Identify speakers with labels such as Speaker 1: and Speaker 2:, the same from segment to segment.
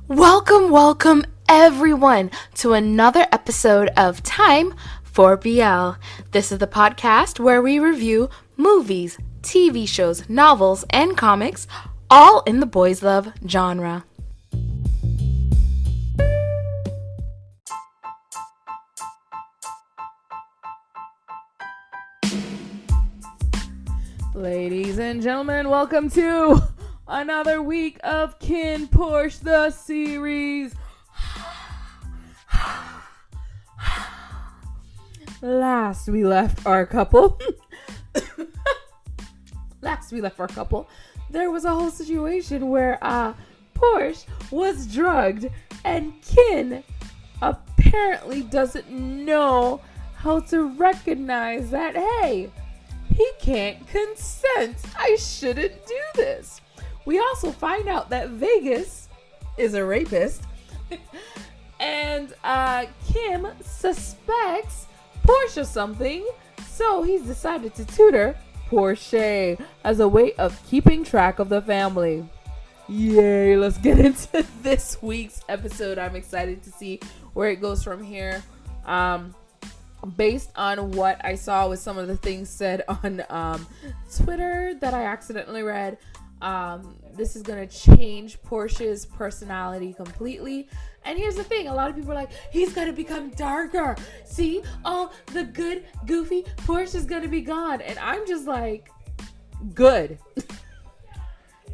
Speaker 1: Welcome everyone to another episode of Time for BL. This is the podcast where we review movies, TV shows, novels, and comics, all in the boys love genre. Ladies and gentlemen, welcome to another week of KinnPorsche the series. Last we left our couple, there was a whole situation where Porsche was drugged and Kinn apparently doesn't know how to recognize that, hey, he can't consent. I shouldn't do this. We also find out that Vegas is a rapist. And Kim suspects Porsche something. So he's decided to tutor Porsche as a way of keeping track of the family. Yay, let's get into this week's episode. I'm excited to see where it goes from here. Based on what I saw with some of the things said on Twitter that I accidentally read, this is going to change Porsche's personality completely. And here's the thing, a lot of people are like, he's going to become darker. See, all the good, goofy Porsche is going to be gone. And I'm just like, good.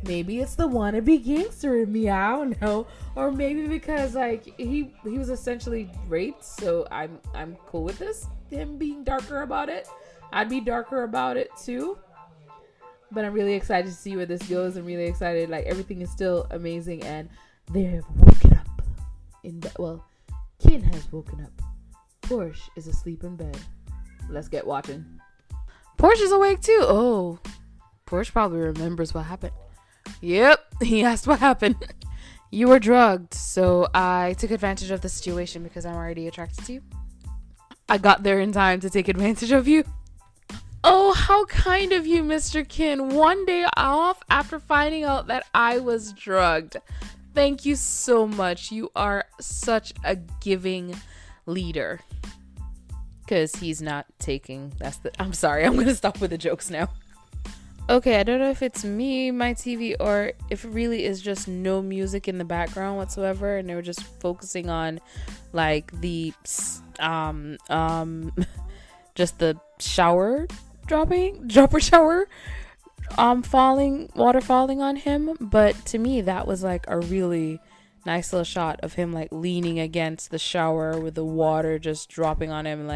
Speaker 1: Maybe it's the wannabe gangster in me, I don't know. Or maybe because like he was essentially raped, so I'm cool with this. Him being darker about it. I'd be darker about it too. But I'm really excited to see where this goes. I'm really excited. Like, everything is still amazing, and they have woken up in bed. Well, Kinn has woken up. Porsche is asleep in bed. Let's get watching. Porsche's awake too. Oh, Porsche probably remembers what happened. Yep, he asked what happened. You were drugged, so I took advantage of the situation because I'm already attracted to you. I got there in time to take advantage of you. Oh, how kind of you, Mr. Kinn. One day off after finding out that I was drugged. Thank you so much. You are such a giving leader. Because he's not taking... I'm sorry, I'm going to stop with the jokes now. Okay, I don't know if it's me, my TV, or if it really is just no music in the background whatsoever, and they were just focusing on like the just the shower dropper shower water falling on him. But to me, that was like a really nice little shot of him like leaning against the shower with the water just dropping on him,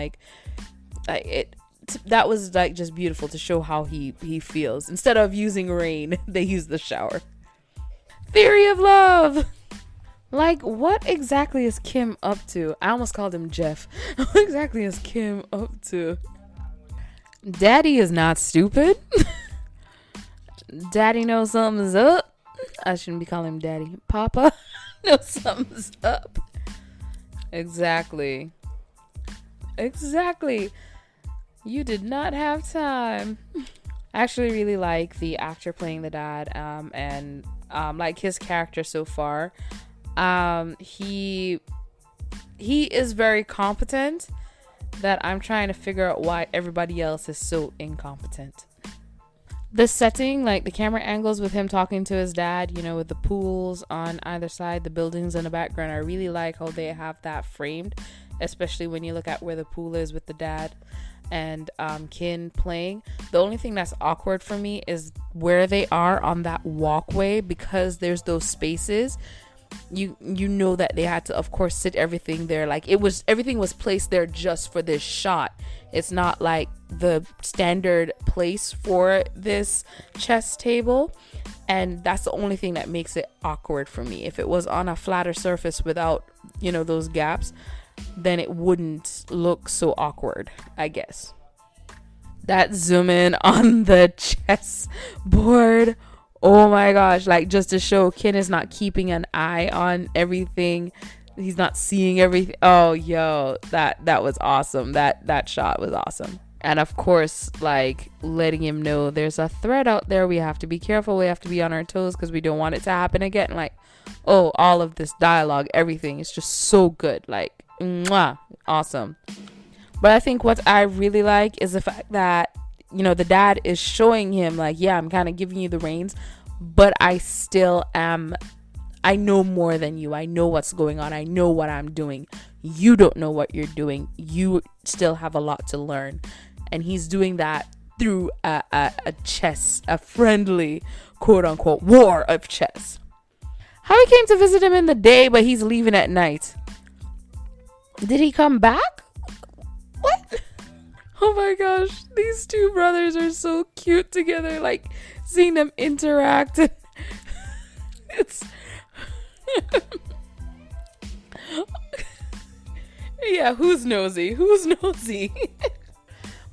Speaker 1: that was like just beautiful to show how he feels. Instead of using rain, they use the shower. Theory of love. Like, what exactly is Kim up to? I almost called him Jeff. What exactly is Kim up to? Daddy is not stupid. Daddy knows something's up. I shouldn't be calling him Daddy. Papa knows something's up. Exactly. You did not have time. I actually really like the actor playing the dad, and like his character so far. He is very competent, that I'm trying to figure out why everybody else is so incompetent. The setting, like the camera angles with him talking to his dad, you know, with the pools on either side, the buildings in the background, I really like how they have that framed, especially when you look at where the pool is with the dad and Kinn playing. The only thing that's awkward for me is where they are on that walkway, because there's those spaces. You know that they had to, of course, sit everything there. Like, everything was placed there just for this shot. It's not like the standard place for this chess table, and that's the only thing that makes it awkward for me. If it was on a flatter surface without, you know, those gaps, then it wouldn't look so awkward, I guess. That zoom in on the chess board, oh my gosh, like, just to show Kinn is not keeping an eye on everything. He's not seeing everything. Oh, yo, that was awesome. That shot was awesome. And of course, like, letting him know there's a threat out there. We have to be careful. We have to be on our toes because we don't want it to happen again. Like, oh, all of this dialogue, everything is just so good. Like, mwah, awesome. But I think what I really like is the fact that, you know, the dad is showing him, like, yeah, I'm kind of giving you the reins, but I still am. I know more than you. I know what's going on. I know what I'm doing. You don't know what you're doing. You still have a lot to learn. And he's doing that through a chess, a friendly, quote unquote, war of chess. How he came to visit him in the day, but he's leaving at night. Did he come back? What? Oh my gosh. These two brothers are so cute together. Like, seeing them interact. It's... yeah, who's nosy?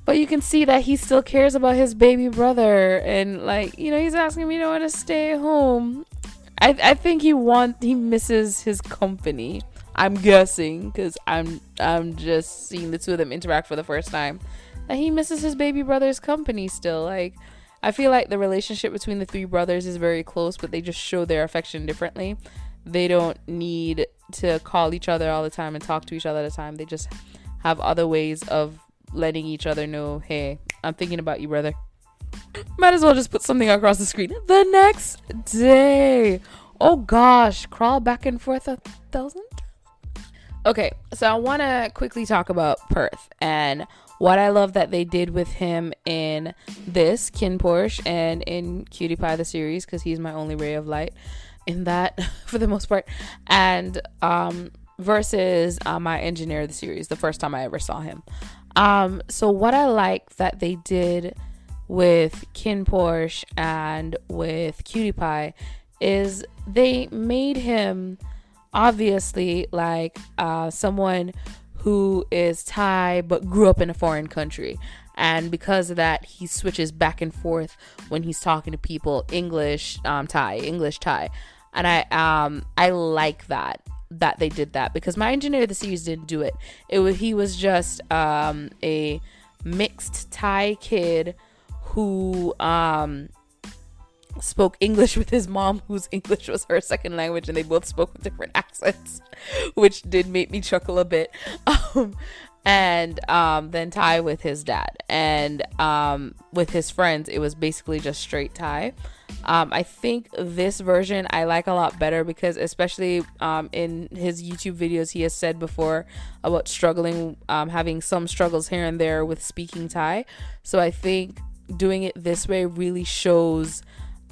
Speaker 1: But you can see that he still cares about his baby brother, and, like, you know, he's asking me to want to stay home. I think he misses his company. I'm guessing, because I'm just seeing the two of them interact for the first time, that he misses his baby brother's company still. Like, I feel like the relationship between the three brothers is very close, but they just show their affection differently. They don't need to call each other all the time and talk to each other all the time. They just have other ways of letting each other know, hey, I'm thinking about you, brother. Might as well just put something across the screen. The next day. Oh gosh, crawl back and forth 1,000. Okay, so I want to quickly talk about Perth and what I love that they did with him in this KinnPorsche and in Cutie Pie the series, because he's my only ray of light in that for the most part, and versus my engineer the series, the first time I ever saw him. So what I like that they did with KinnPorsche and with Cutie Pie is they made him obviously like someone who is Thai but grew up in a foreign country, and because of that he switches back and forth when he's talking to people, English Thai, and I like that they did that, because my engineer of the series didn't do it. He was just a mixed Thai kid who spoke English with his mom, whose English was her second language, and they both spoke with different accents, which did make me chuckle a bit. And then Thai with his dad, and with his friends it was basically just straight Thai. I think this version I like a lot better, because especially in his YouTube videos he has said before about struggling, having some struggles here and there with speaking Thai. So I think doing it this way really shows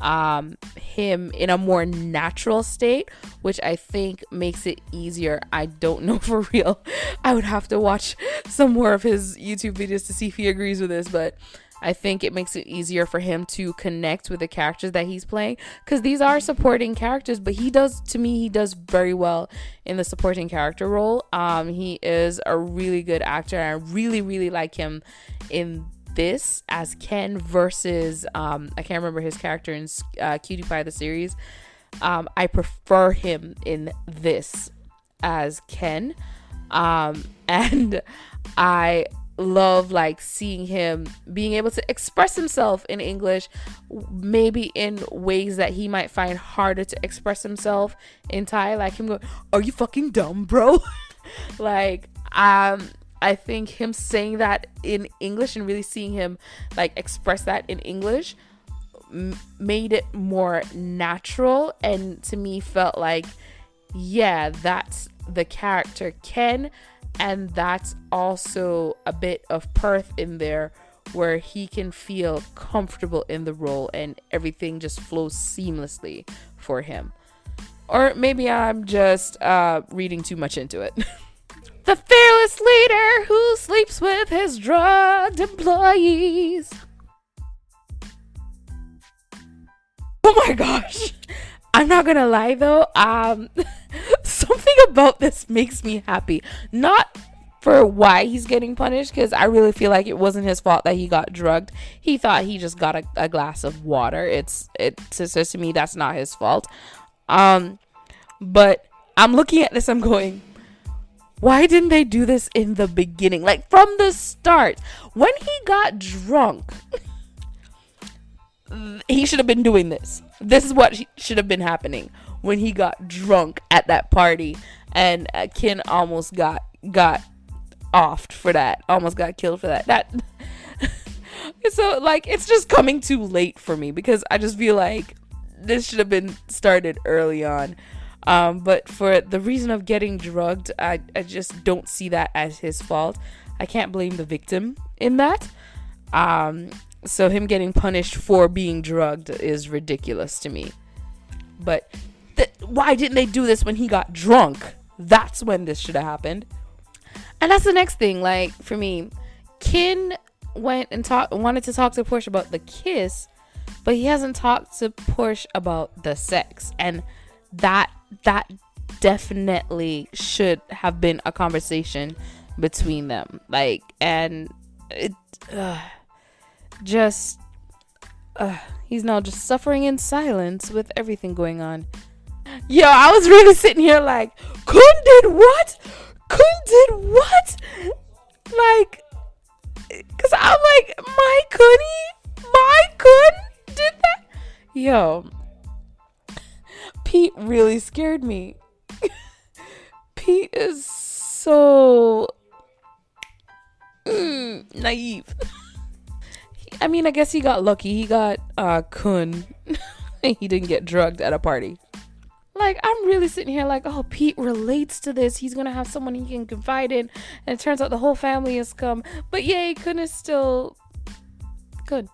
Speaker 1: him in a more natural state, which I think makes it easier. I don't know for real. I would have to watch some more of his YouTube videos to see if he agrees with this, but I think it makes it easier for him to connect with the characters that he's playing, because these are supporting characters, but he does very well in the supporting character role. He is a really good actor, and I really like him in this as Ken versus I can't remember his character in Cutie Pie the series. I prefer him in this as Ken, and I love like seeing him being able to express himself in English, maybe in ways that he might find harder to express himself in Thai, like him going, "Are you fucking dumb, bro?" Like I think him saying that in English and really seeing him like express that in English made it more natural, and to me felt like, yeah, that's the character Ken, and that's also a bit of Perth in there where he can feel comfortable in the role and everything just flows seamlessly for him. Or maybe I'm just reading too much into it. The fearless leader who sleeps with his drugged employees. Oh my gosh. I'm not gonna lie though, something about this makes me happy. Not for why he's getting punished, because I really feel like it wasn't his fault that he got drugged. He thought he just got a glass of water. It says to me that's not his fault. But I'm looking at this, I'm going, Why didn't they do this in the beginning? Like from the start, when he got drunk, he should have been doing this. This is what should have been happening when he got drunk at that party, and Kin almost got offed for that, almost got killed for that. So like, it's just coming too late for me, because I just feel like this should have been started early on. But for the reason of getting drugged, I just don't see that as his fault. I can't blame the victim in that. So him getting punished for being drugged is ridiculous to me. But why didn't they do this when he got drunk? That's when this should have happened. And that's the next thing. Like, for me, Kin went and wanted to talk to Porsche about the kiss, but he hasn't talked to Porsche about the sex. And that definitely should have been a conversation between them. Like, and it he's now just suffering in silence with everything going on. Yo, I was really sitting here like, Kun did what? Like, because I'm like, my Kun did that? Yo, Pete really scared me. Pete is so naive. I mean, I guess he got lucky. He got Kun. He didn't get drugged at a party. Like, I'm really sitting here like, oh, Pete relates to this. He's going to have someone he can confide in. And it turns out the whole family has come. But yay, Kun is still good.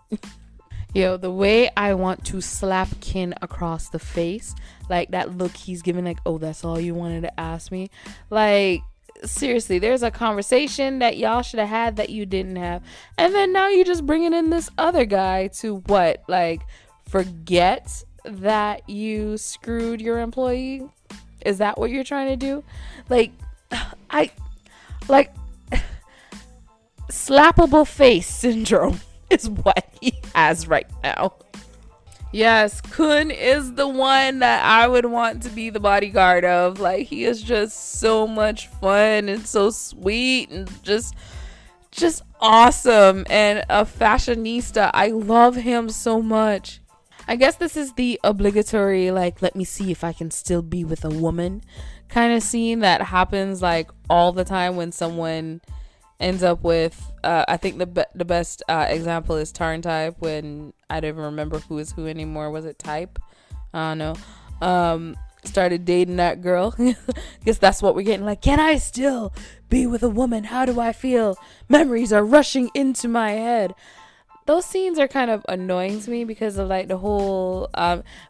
Speaker 1: Yo, the way I want to slap Kin across the face, like that look he's giving, like, oh, that's all you wanted to ask me? Like, seriously, there's a conversation that y'all should have had that you didn't have. And then now you're just bringing in this other guy to what? Like, forget that you screwed your employee? Is that what you're trying to do? Like, slappable face syndrome is what he has right now. Yes, Kun is the one that I would want to be the bodyguard of. Like, he is just so much fun and so sweet and just awesome, and a fashionista. I love him so much. I guess this is the obligatory, like, let me see if I can still be with a woman kind of scene that happens like all the time when someone ends up with I think the best example is Tarn Type, when I don't even remember who is who anymore. Was it Type? I don't know. Started dating that girl. Guess that's what we're getting. Like, can I still be with a woman? How do I feel? Memories are rushing into my head. Those scenes are kind of annoying to me because of like the whole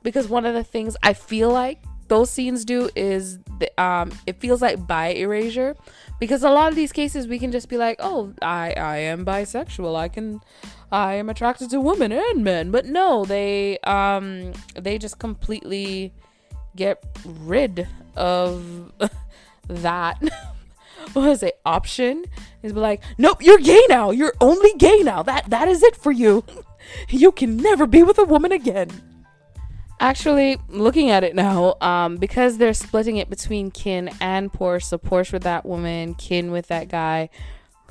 Speaker 1: because one of the things I feel like those scenes do is it feels like bi erasure, because a lot of these cases we can just be like, oh, I am bisexual, I am attracted to women and men, but no, they just completely get rid of that what is it, option, is be like, nope, you're gay now, you're only gay now, that is it for you. You can never be with a woman again. Actually, looking at it now, because they're splitting it between Kin and Porsche, so Porsche with that woman, Kin with that guy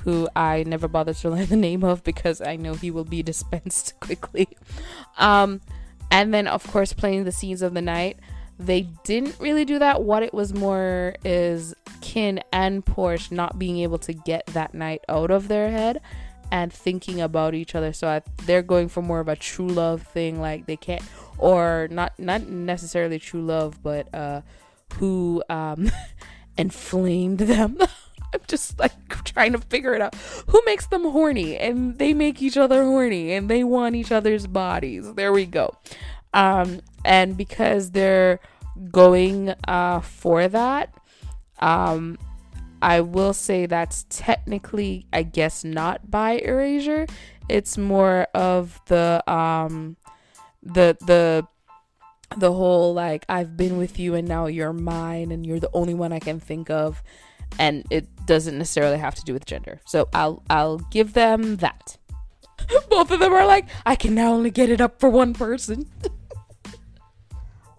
Speaker 1: who I never bothered to learn the name of because I know he will be dispensed quickly, and then of course playing the scenes of the night. They didn't really do that. What it was more is Kin and Porsche not being able to get that night out of their head and thinking about each other. So they're going for more of a true love thing. Like, they can't, or not necessarily true love, but who inflamed them. I'm just like trying to figure it out. Who makes them horny? And they make each other horny and they want each other's bodies. There we go. And because they're going for that, I will say that's technically, I guess, not by erasure. It's more of the whole, like, I've been with you and now you're mine and you're the only one I can think of, and it doesn't necessarily have to do with gender. So I'll give them that. Both of them are like, I can now only get it up for one person.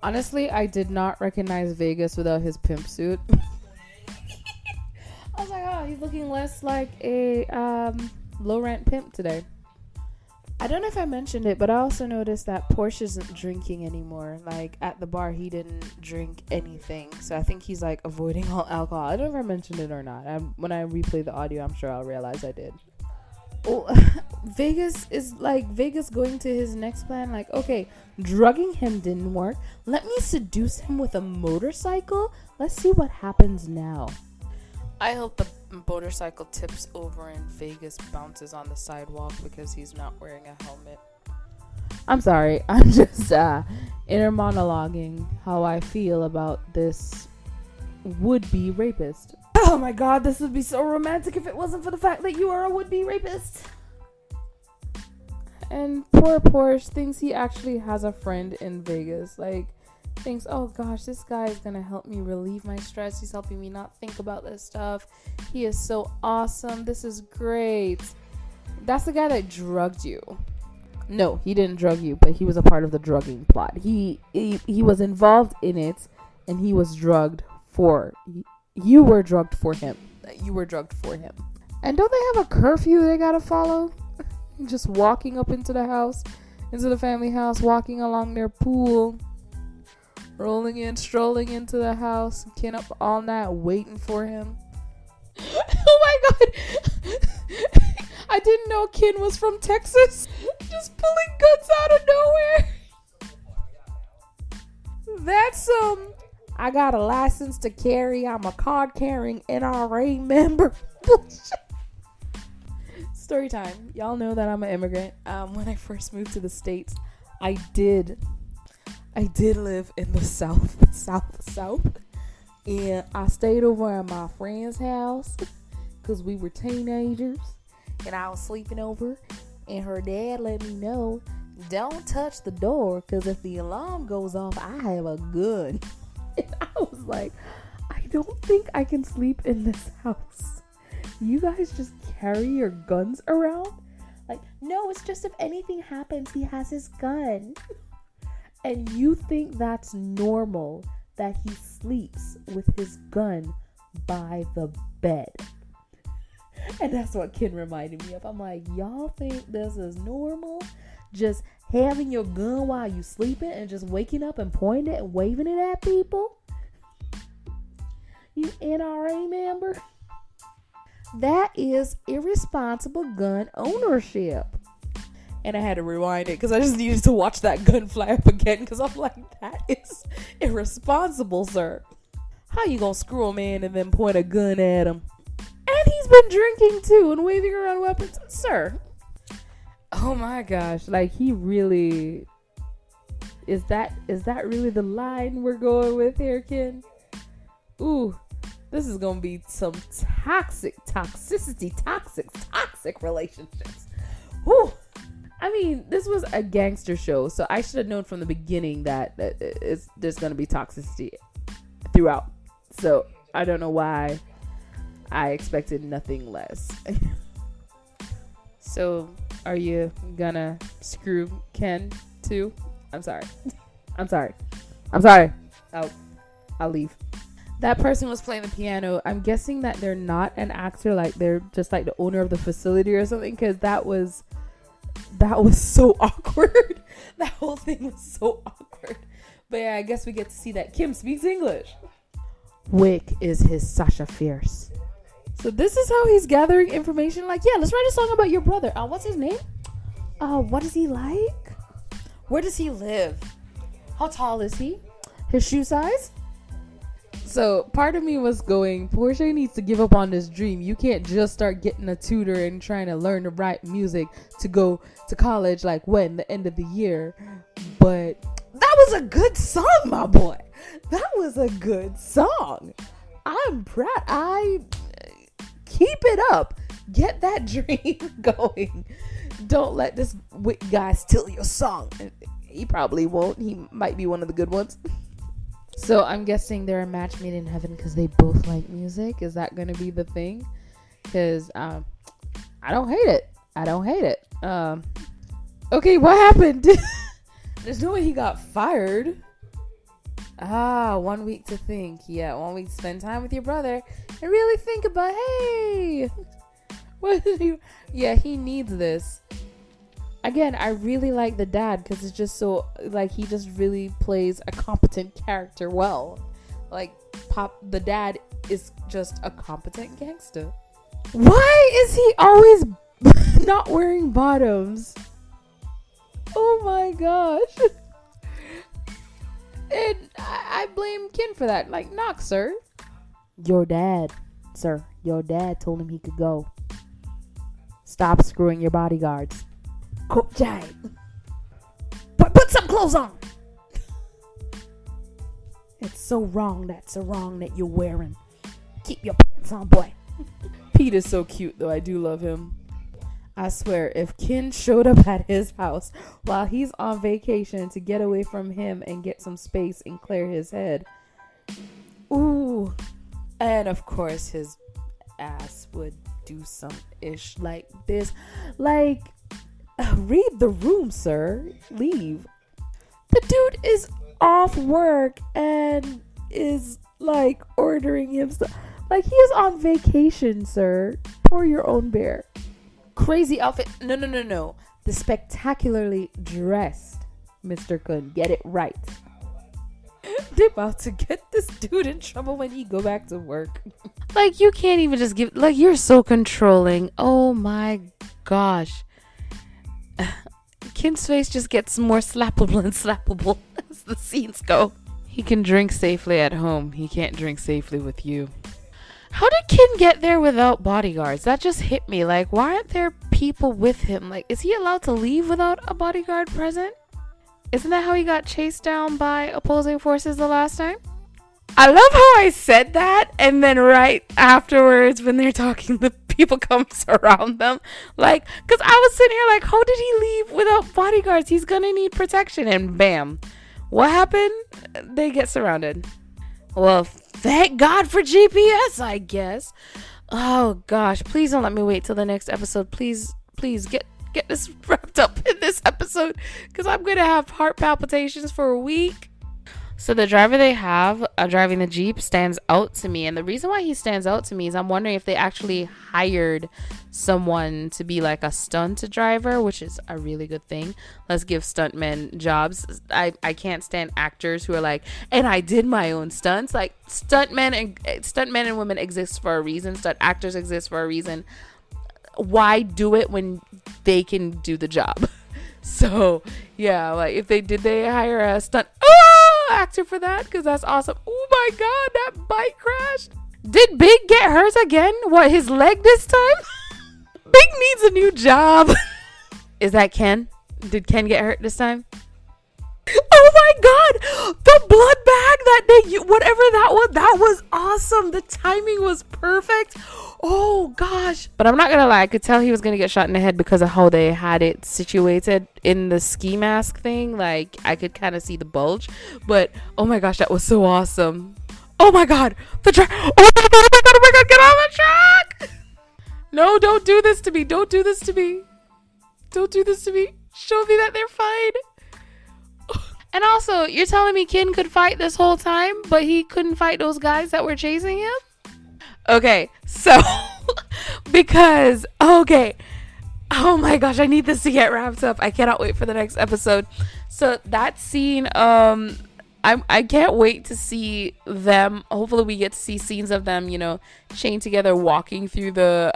Speaker 1: Honestly, I did not recognize Vegas without his pimp suit. wow, he's looking less like a low rent pimp today. I don't know if I mentioned it, but I also noticed that Porsche isn't drinking anymore. Like, at the bar, he didn't drink anything. So I think he's, like, avoiding all alcohol. I don't know if I mentioned it or not. When I replay the audio, I'm sure I'll realize I did. Oh, Vegas going to his next plan. Like, okay, drugging him didn't work. Let me seduce him with a motorcycle. Let's see what happens now. I hope the motorcycle tips over and Vegas bounces on the sidewalk because he's not wearing a helmet. I'm sorry. I'm just inner monologuing how I feel about this would-be rapist. Oh my god, this would be so romantic if it wasn't for the fact that you are a would-be rapist. And poor Porsche thinks he actually has a friend in Vegas. Like, thinks, oh gosh, this guy is gonna help me relieve my stress. He's helping me not think about this stuff. He is so awesome. This is great. That's the guy that drugged you. No, he didn't drug you, but he was a part of the drugging plot. He was involved in it, and he was drugged for you. Were drugged for him. You were drugged for him. And don't they have a curfew they gotta follow? Just walking up into the house, into the family house, walking along their pool, strolling into the house, Ken up all night waiting for him. Oh my god! I didn't know Ken was from Texas. Just pulling guns out of nowhere. That's I got a license to carry. I'm a card-carrying NRA member. Story time. Y'all know that I'm an immigrant. When I first moved to the States, I did live in the South. And I stayed over at my friend's house because we were teenagers. And I was sleeping over. And her dad let me know, don't touch the door because if the alarm goes off, I have a gun. And I was like, I don't think I can sleep in this house. You guys just carry your guns around? Like, no, it's just if anything happens, he has his gun. And you think that's normal that he sleeps with his gun by the bed. And that's what Ken reminded me of. I'm like, y'all think this is normal? Just having your gun while you sleeping and just waking up and pointing it and waving it at people? You NRA member? That is irresponsible gun ownership. And I had to rewind it because I just needed to watch that gun fly up again because I'm like, that is irresponsible, sir. How you gonna screw a man and then point a gun at him? And he's been drinking too and waving around weapons. Sir. Oh my gosh. Like, he really... Is that really the line we're going with here, Ken? Ooh. This is going to be some toxic relationships. Whew. I mean, this was a gangster show, so I should have known from the beginning that there's going to be toxicity throughout. So I don't know why I expected nothing less. So are you going to screw Ken too? I'm sorry. I'll leave. That person was playing the piano. I'm guessing that they're not an actor, like they're just like the owner of the facility or something, because that was so awkward. That whole thing was so awkward. But yeah, I guess we get to see that Kim speaks English. Wick is his Sasha Fierce. So this is how he's gathering information. Like, yeah, let's write a song about your brother. What's his name? What is he like? Where does he live? How tall is he? His shoe size? So part of me was going, Porsche needs to give up on this dream. You can't just start getting a tutor and trying to learn to write music to go to college like when? The end of the year. But that was a good song, my boy. That was a good song. I'm proud. I keep it up. Get that dream going. Don't let this guy steal your song. He probably won't. He might be one of the good ones. So I'm guessing they're a match made in heaven because they both like music. Is that going to be the thing? Because I don't hate it. Okay, what happened? There's no way he got fired. 1 week to think. Yeah, 1 week to spend time with your brother. and really think about, hey, what did he? Yeah, he needs this. Again, I really like the dad because it's just so, like, he just really plays a competent character well. Like, the dad is just a competent gangster. Why is he always not wearing bottoms? Oh my gosh. And I blame Kin for that. Like, knock, sir. Your dad, sir. Your dad told him he could go. Stop screwing your bodyguards. Jai. Put some clothes on. It's so wrong. That's so wrong that you're wearing. Keep your pants on, boy. Pete is so cute, though. I do love him. I swear, if Kin showed up at his house while he's on vacation to get away from him and get some space and clear his head. Ooh. And of course, his ass would do some ish like this. Like, read the room, sir. Leave. The dude is off work and is like ordering him stuff. Like, he is on vacation, sir. Pour your own beer. Crazy outfit. No. The spectacularly dressed Mr. Kun. Get it right. They're about to get this dude in trouble when he go back to work. Like, you can't even just give, like, you're so controlling. Oh my gosh. Kin's face just gets more slappable and slappable as the scenes go. He can drink safely at home. He can't drink safely with you. How did Kin get there without bodyguards? That just hit me. Like, why aren't there people with him? Like, is he allowed to leave without a bodyguard present? Isn't that how he got chased down by opposing forces the last time? I love how I said that, and then right afterwards when they're talking, the people come surround them. Like, because I was sitting here like, how did he leave without bodyguards? He's gonna need protection. And bam. What happened? They get surrounded. Well, thank God for GPS, I guess. Oh gosh, please don't let me wait till the next episode. Please get this wrapped up in this episode, because I'm gonna have heart palpitations for a week. So the driver they have driving the Jeep stands out to me, and the reason why he stands out to me is I'm wondering if they actually hired someone to be like a stunt driver, which is a really good thing. Let's give stuntmen jobs. I can't stand actors who are like, and I did my own stunts. Like, stuntmen and women exist for a reason. Stunt actors exist for a reason. Why do it when they can do the job? So yeah, like, if they hire a stunt actor for that, because that's awesome. Oh my god, that bike crashed. Did Big get hurt again? What, his leg this time? Big needs a new job. Is that Ken? Did Ken get hurt this time? Oh my god, the blood bag that they, whatever that was awesome. The timing was perfect. Oh gosh. But I'm not gonna lie, I could tell he was gonna get shot in the head because of how they had it situated in the ski mask thing. Like, I could kind of see the bulge. But oh my gosh, that was so awesome. Oh my god, the track. Oh my god, get on the track. No, don't do this to me. Don't do this to me. Don't do this to me. Show me that they're fine. And also, you're telling me Kin could fight this whole time, but he couldn't fight those guys that were chasing him? Okay, so, because, okay, oh my gosh, I need this to get wrapped up. I cannot wait for the next episode. So, that scene, I can't wait to see them. Hopefully we get to see scenes of them, you know, chained together, walking through the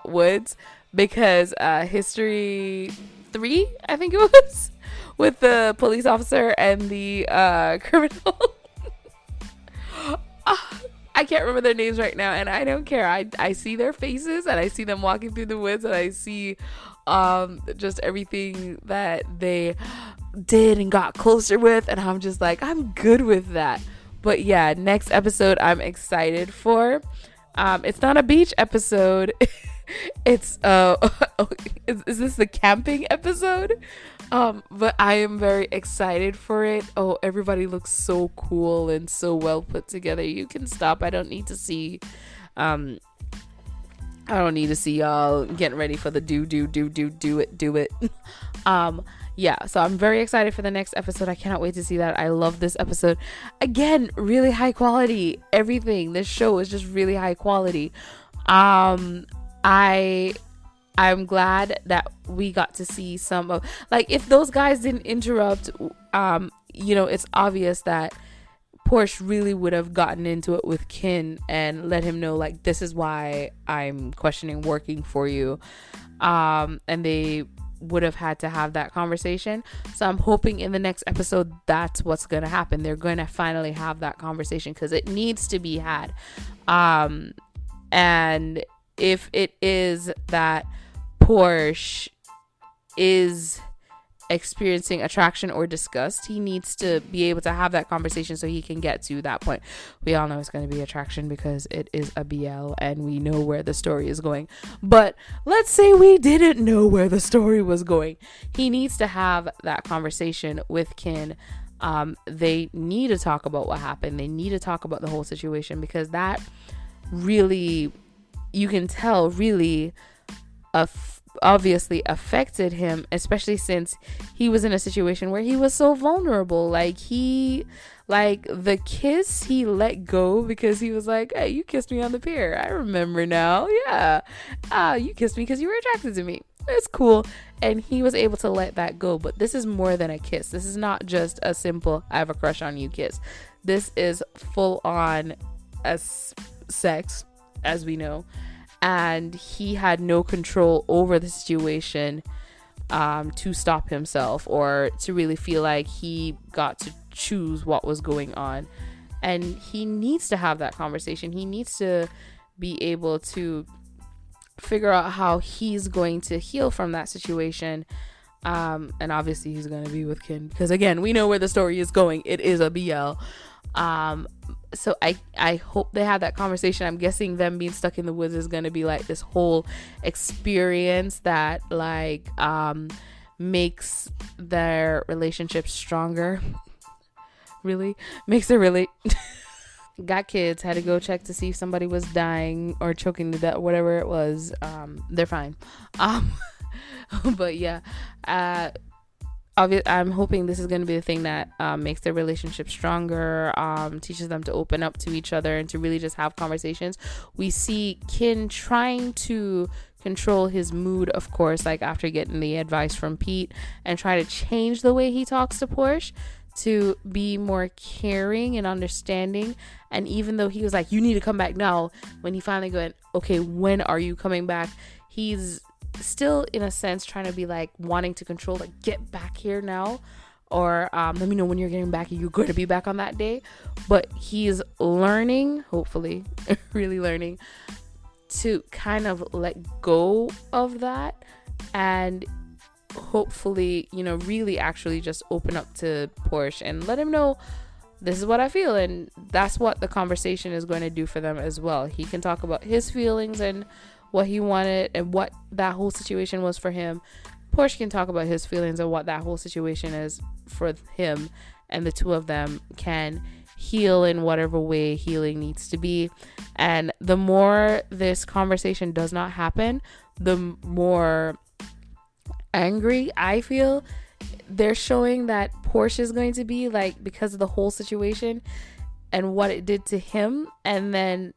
Speaker 1: woods, because History 3, I think it was, with the police officer and the criminal. I can't remember their names right now, and I don't care. I see their faces, and I see them walking through the woods, and I see just everything that they did and got closer with, and I'm just like, I'm good with that. But yeah, next episode I'm excited for. It's not a beach episode. It's is this the camping episode? But I am very excited for it. Oh, everybody looks so cool and so well put together. You can stop. I don't need to see y'all getting ready for the do it. yeah, so I'm very excited for the next episode. I cannot wait to see that. I love this episode. Again, really high quality. Everything. This show is just really high quality. I'm glad that we got to see some of, like, if those guys didn't interrupt, it's obvious that Porsche really would have gotten into it with Kinn and let him know, like, this is why I'm questioning working for you. And they would have had to have that conversation. So I'm hoping in the next episode that's what's going to happen. They're going to finally have that conversation because it needs to be had. And if it is that Porsche is experiencing attraction or disgust, he needs to be able to have that conversation so he can get to that point. We all know it's going to be attraction because it is a BL and we know where the story is going. But let's say we didn't know where the story was going. He needs to have that conversation with Kinn. They need to talk about what happened. They need to talk about the whole situation, because that really, you can tell, really obviously affected him, especially since he was in a situation where he was so vulnerable. Like the kiss he let go because he was like, hey, you kissed me on the pier, I remember now, yeah, you kissed me because you were attracted to me, it's cool. And he was able to let that go. But this is more than a kiss. This is not just a simple I have a crush on you kiss. This is full on as sex, as we know. And he had no control over the situation to stop himself or to really feel like he got to choose what was going on. And he needs to have that conversation. He needs to be able to figure out how he's going to heal from that situation. And obviously he's going to be with Kinn because, again, we know where the story is going. It is a BL. So I hope they have that conversation. I'm guessing them being stuck in the woods is going to be like this whole experience that like makes their relationship stronger. Really makes it really got kids, had to go check to see if somebody was dying or choking to death, whatever it was. They're fine. But yeah, I'm hoping this is going to be the thing that makes their relationship stronger, teaches them to open up to each other and to really just have conversations. We see Kinn trying to control his mood, of course, like after getting the advice from Pete, and try to change the way he talks to Porsche to be more caring and understanding. And even though he was like, you need to come back now, when he finally went, okay, when are you coming back? He's still in a sense trying to be like wanting to control, like, get back here now, or let me know when you're getting back, you're going to be back on that day. But he's learning, hopefully really learning to kind of let go of that, and hopefully, really actually just open up to Porsche and let him know this is what I feel. And that's what the conversation is going to do for them as well. He can talk about his feelings and what he wanted and what that whole situation was for him. Porsche can talk about his feelings and what that whole situation is for him, and the two of them can heal in whatever way healing needs to be. And the more this conversation does not happen, the more angry I feel they're showing that Porsche is going to be, like, because of the whole situation and what it did to him. And then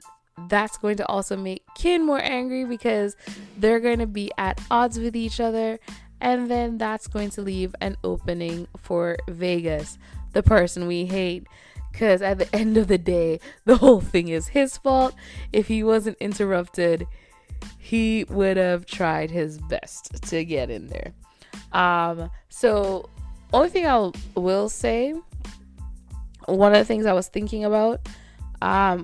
Speaker 1: that's going to also make Kinn more angry because they're going to be at odds with each other. And then that's going to leave an opening for Vegas, the person we hate. Because at the end of the day, the whole thing is his fault. If he wasn't interrupted, he would have tried his best to get in there. So only thing I will say, one of the things I was thinking about,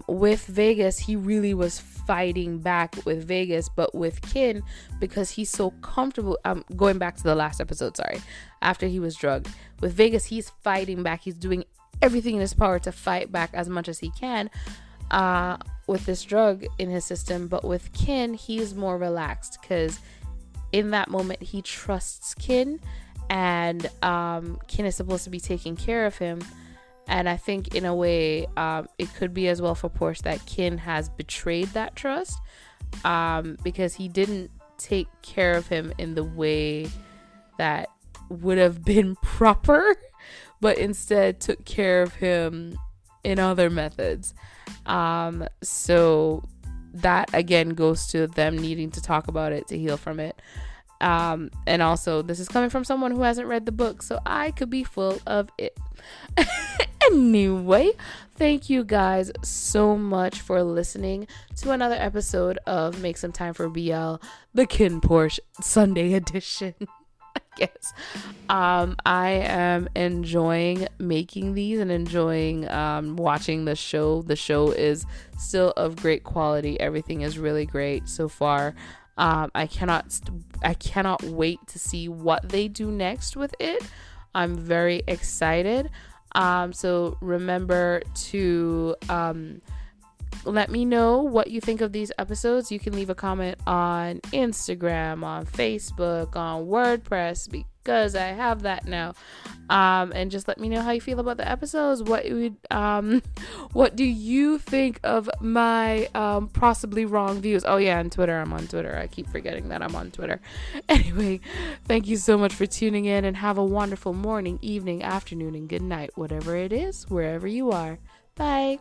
Speaker 1: with Vegas, he really was fighting back with Vegas, but with Kinn, because he's so comfortable, going back to the last episode, sorry, after he was drugged, with Vegas, he's fighting back. He's doing everything in his power to fight back as much as he can, with this drug in his system. But with Kinn, he's more relaxed because in that moment he trusts Kinn, and Kinn is supposed to be taking care of him. And I think in a way, it could be as well for Porsche that Kinn has betrayed that trust, because he didn't take care of him in the way that would have been proper, but instead took care of him in other methods. So that again goes to them needing to talk about it to heal from it. And also, this is coming from someone who hasn't read the book, so I could be full of it. Anyway, thank you guys so much for listening to another episode of Make Some Time for BL, the KinnPorsche Sunday edition. I guess. I am enjoying making these and enjoying watching the show. The show is still of great quality. Everything is really great so far. I cannot wait to see what they do next with it. I'm very excited. So remember to let me know what you think of these episodes. You can leave a comment on Instagram, on Facebook, on WordPress, because I have that now. And just let me know how you feel about the episodes. What do you think of my possibly wrong views? Oh yeah, on Twitter. I'm on Twitter. I keep forgetting that I'm on Twitter. Anyway, thank you so much for tuning in, and have a wonderful morning, evening, afternoon, and good night, whatever it is, wherever you are. Bye.